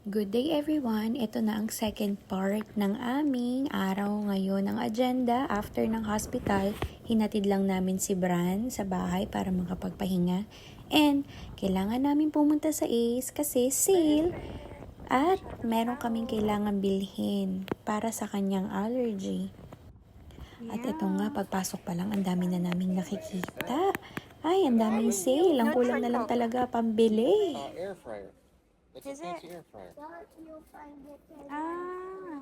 Good day everyone! Ito na ang second part ng aming araw ngayon. Ang agenda, after ng hospital, hinatid lang namin si Bran sa bahay para makapagpahinga. And kailangan namin pumunta sa Ace kasi sale. At meron kaming kailangan bilhin para sa kanyang allergy. At ito nga, pagpasok pa lang, ang dami na naming nakikita. Ay, ang daming sale. Ang kulang na lang talaga pambili. Air fryer. It's Is a fancy it? air fryer. Ah.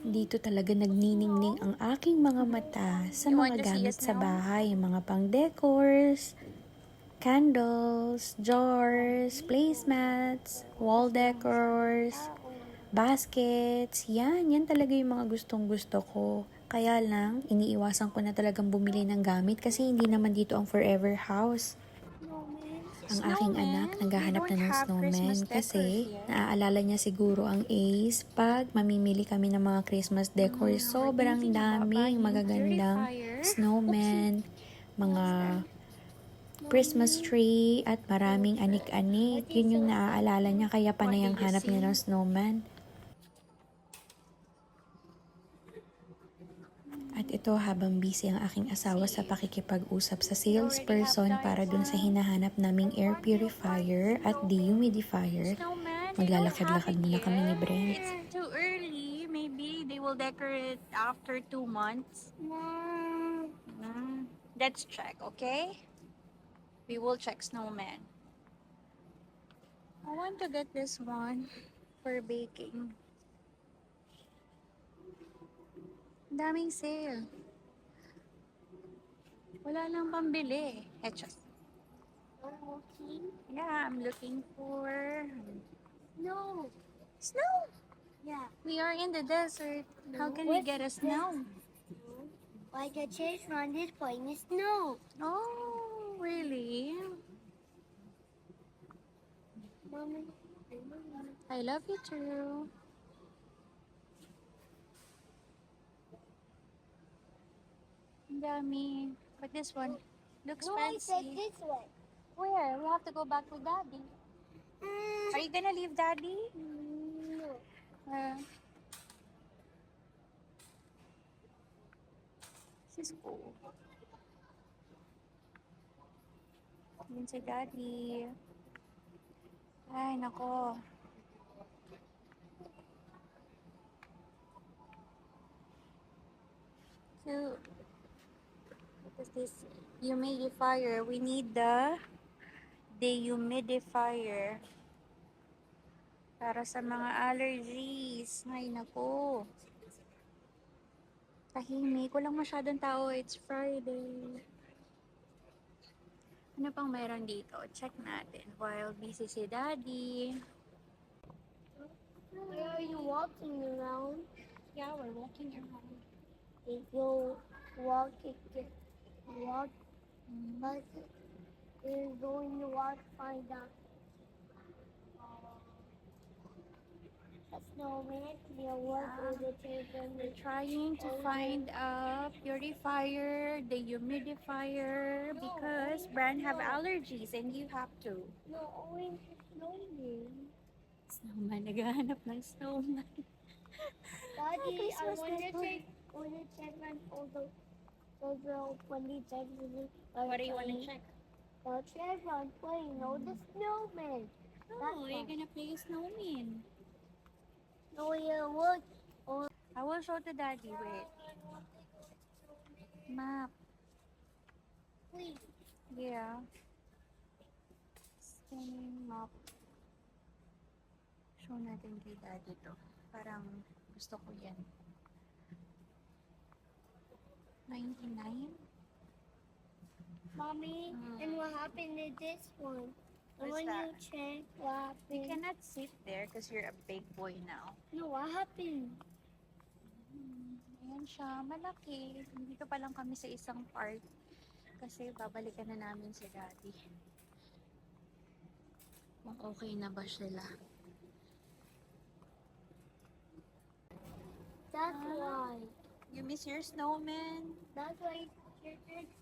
Dito talaga nagniningning ang aking mga mata sa You mga want to see gamit us sa now? bahay. Mga pang-decors, candles, jars, placemats, wall decors, baskets. Yan talaga yung mga gustong gusto ko. Kaya lang, iniiwasan ko na talagang bumili ng gamit kasi hindi naman dito ang forever house. Ang aking anak naghahanap na ng snowman kasi naaalala niya siguro ang Ace pag mamimili kami ng mga Christmas decor. Sobrang daming magagandang snowman, mga Christmas tree at maraming anik-anik. Yun yung naaalala niya kaya panay ang hanap niya ng snowman. At ito habang busy ang aking asawa sa pakikipag-usap sa salesperson para dun sa hinahanap naming air purifier at dehumidifier, maglalakad-lakad muna kami ni Brent. It's too early. Maybe they will decorate after 2 months. Let's check, okay? We will check snowman. I want to get this one for baking. Daming sale. Wala lang pambili. Etchos. Yeah, I'm looking for No. snow. Yeah. We are in the desert. How can we get a snow? Like a chase run is playing snow. Oh, really? Mommy. I love you too. Ang dami. But this one looks No, I said fancy. this way. Where? We have to go back with Daddy. Are you gonna leave Daddy? No. This is cool. Yun si Daddy. Ay, nako. So, what is this? Humidifier. We need the dehumidifier. Para sa mga allergies. Ay, nako. Tahimik. Walang masyadong tao. It's Friday. Ano pang meron dito? Check natin. While busy si Daddy. Where are you walking around? Yeah, we're walking around. If you walk, but you're going to walk, find out. A snowman, you walk with the children. We're trying to find a purifier, dehumidifier, because Bran have allergies and you have to. No, orange snowman. Snowman, naghahanap ng snowman. Daddy, I Christmas want to decor. check on all those when they check What do you want to check? the children playing, no, the snowman. Oh, you're gonna play a snowman. No, you look. I will show to Daddy. Wait. Map. Please. Yeah. Same map. Show natin kay Daddy to. Parang gusto ko yan. 99? Mommy, and what happened to this one? And What's when that? you check what You happened? cannot sit there because you're a big boy now. No, what happened? Ayan siya, malaki. Dito pa lang kami sa isang part kasi babalikan na namin si Daddy. okay na ba sila. That's why. You miss your snowman? That's why you're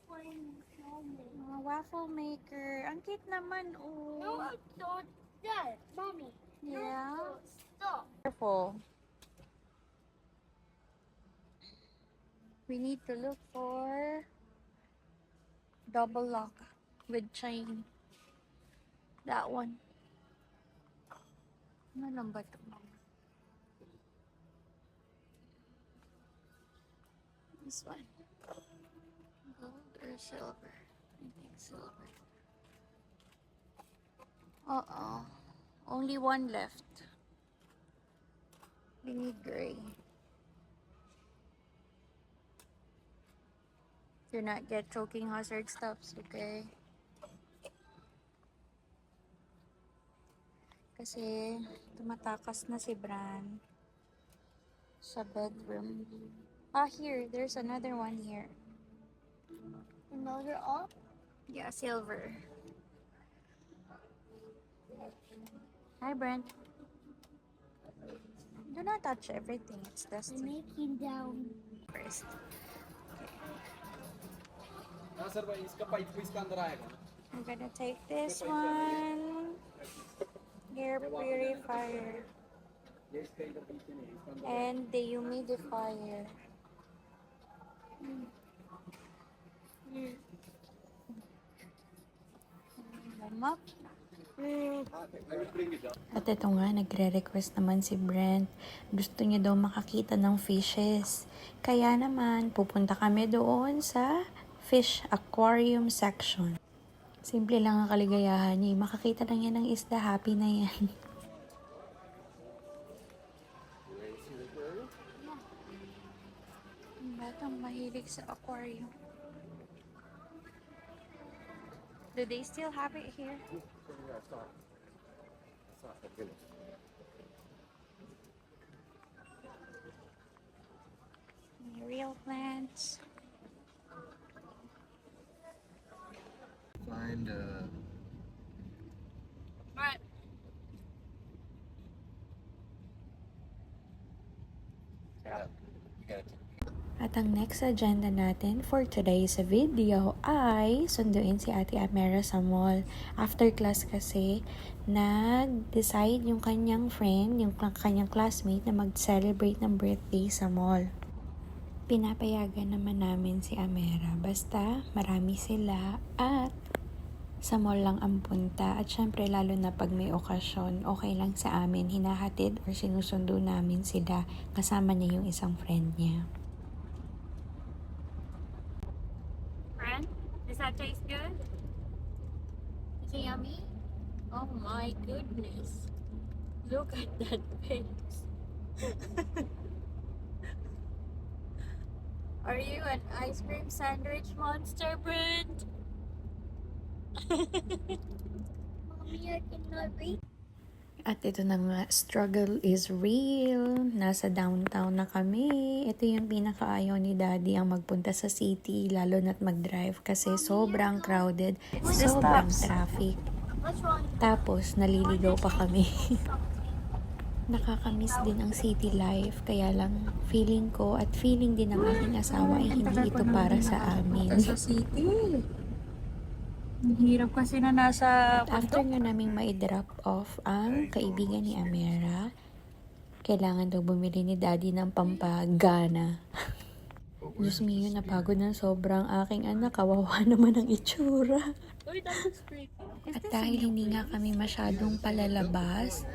playing snowman. Waffle maker. Ang cute naman, oh. No, don't. That, mommy. Yeah. No, stop. Careful. We need to look for double lock with chain. That one. Ano lang ba ito? This one. Gold or silver? I think silver. Uh-oh. Only one left. We need gray. Do not get choking hazard stuffs, okay? Kasi tumatakas na si Bran sa bedroom. Here. There's another one here. Another up? Yeah, silver. Hi, Brent. Do not touch everything. It's I'm dusty. making down. First. हाँ सर भाई इसका पाइप भी इसका अंदर आएगा ना I'm gonna take this one. Air purifier. ये इसका इधर पीछे नहीं इसका अंदर And the humidifier. Mop. I will bring it down. At ito nga, nagre-request naman si Brent. Gusto niya daw makakita ng fishes. Kaya naman, pupunta kami doon sa fish aquarium section. Simple lang ang kaligayahan niya. Makakita lang yan ng isda, happy na yan. Batang mahilig sa aquarium. Do they still have it here? Real plants. Find At ang next agenda natin for today's video ay sunduin si Ate Amera sa mall. After class kasi, nag-decide yung kanyang friend, yung kanyang classmate na mag-celebrate ng birthday sa mall. Pinapayagan naman namin si Amera. Basta marami sila at sa mall lang ang punta. At syempre lalo na pag may okasyon, okay lang sa amin. Hinahatid or sinusundo namin sila. Kasama niya yung isang friend niya. Friend, does that taste good? Is it yummy? Oh my goodness. Look at that face. Are you an ice cream sandwich monster, Brent? Mommy, I cannot read. At ito na nga, struggle is real. Nasa downtown na kami. Ito yung pinakaayaw ni Daddy ang magpunta sa city, lalo na't mag-drive kasi sobrang crowded, sobrang traffic. What's wrong? Tapos, naliligaw pa kami. Nakakamiss din ang city life, kaya lang feeling ko at feeling din ng aking asawa ay hindi ito para sa amin. Sa city. Ang hirap kasi na nasa After nga naming ma-drop off ang kaibigan ni Amera, kailangan daw bumili ni Daddy ng pampagana. Diyos mio, napagod ng sobrang aking anak. Kawawa naman ang itsura. Uy, that looks pretty. At dahil hindi nga kami masyadong palalabas,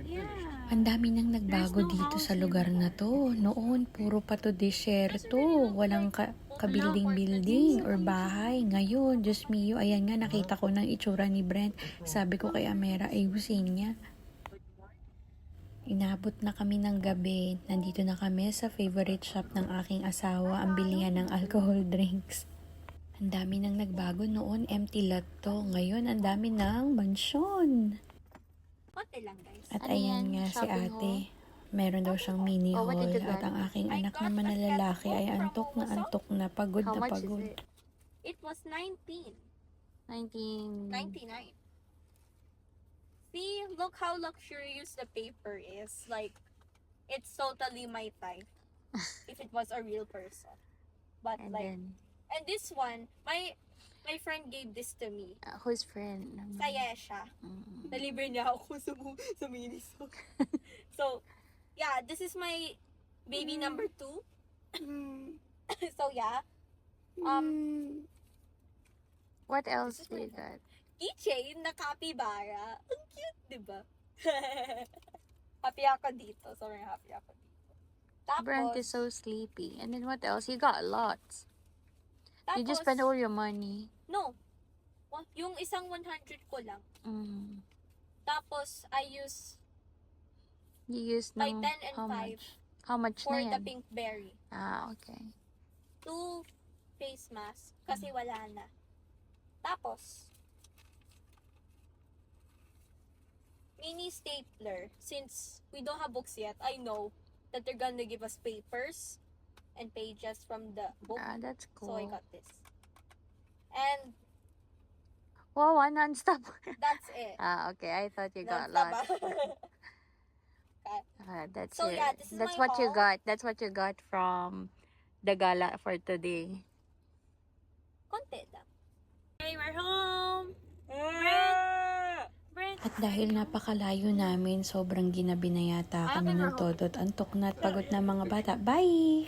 Yeah. ang dami nang nagbago dito sa lugar na to. Noon, puro pa to disyerto. Walang ka-building-building or bahay. Ngayon, Diyos mio, ayan nga, nakita ko ng itsura ni Brent. Sabi ko kay Amera, ayusin niya. Inabot na kami ng gabi. Nandito na kami sa favorite shop ng aking asawa, ang bilihan ng alcohol drinks. Ang dami nang nagbago noon, empty lot to. Ngayon, ang dami ng mansyon. Konti lang, guys. At Ano ayan yan? nga si Shopping ate. Meron daw siyang mini Oh, what haul. did you At get? ang aking anak naman na lalaki ay antok na pagod How na much pagod. is it? It was 19. 19. 99. See, look how luxurious the paper is. Like, it's totally my type. If it was a real person. But And like, then, and this one, my friend gave this to me. whose friend naman? Saya siya. Mm. Nalibre niya ako sa Miniso. So, yeah, this is my baby number 2. So, yeah. What else This is do you my- got? Keychain na capybara. Ang cute, di ba? Happy ako dito. Sobrang happy ako dito. Tapos, Brent is so sleepy. And then what else? You got lots. You just tapos, spend all your money. No. Yung isang 100 ko lang. Mm. Tapos, I use You used my no, 10 and how 5 much? How much for na the yan? pink berry. Ah, okay. 2 face mask kasi wala na. Tapos, mini stapler. Since we don't have books yet, I know that they're gonna give us papers and pages from the book. Ah, that's So I cool. got this. And Wow, non-stop. that's it. Ah, okay. I thought you got Non-stop, lots. ah. That's So, your, yeah, this is that's my what you haul. got. That's what you got from the gala for today. Konti lang. Okay, we're home! Brent! At dahil napakalayo namin, sobrang ginabi na yata kami ng todo at antok na at pagod na mga bata. Bye!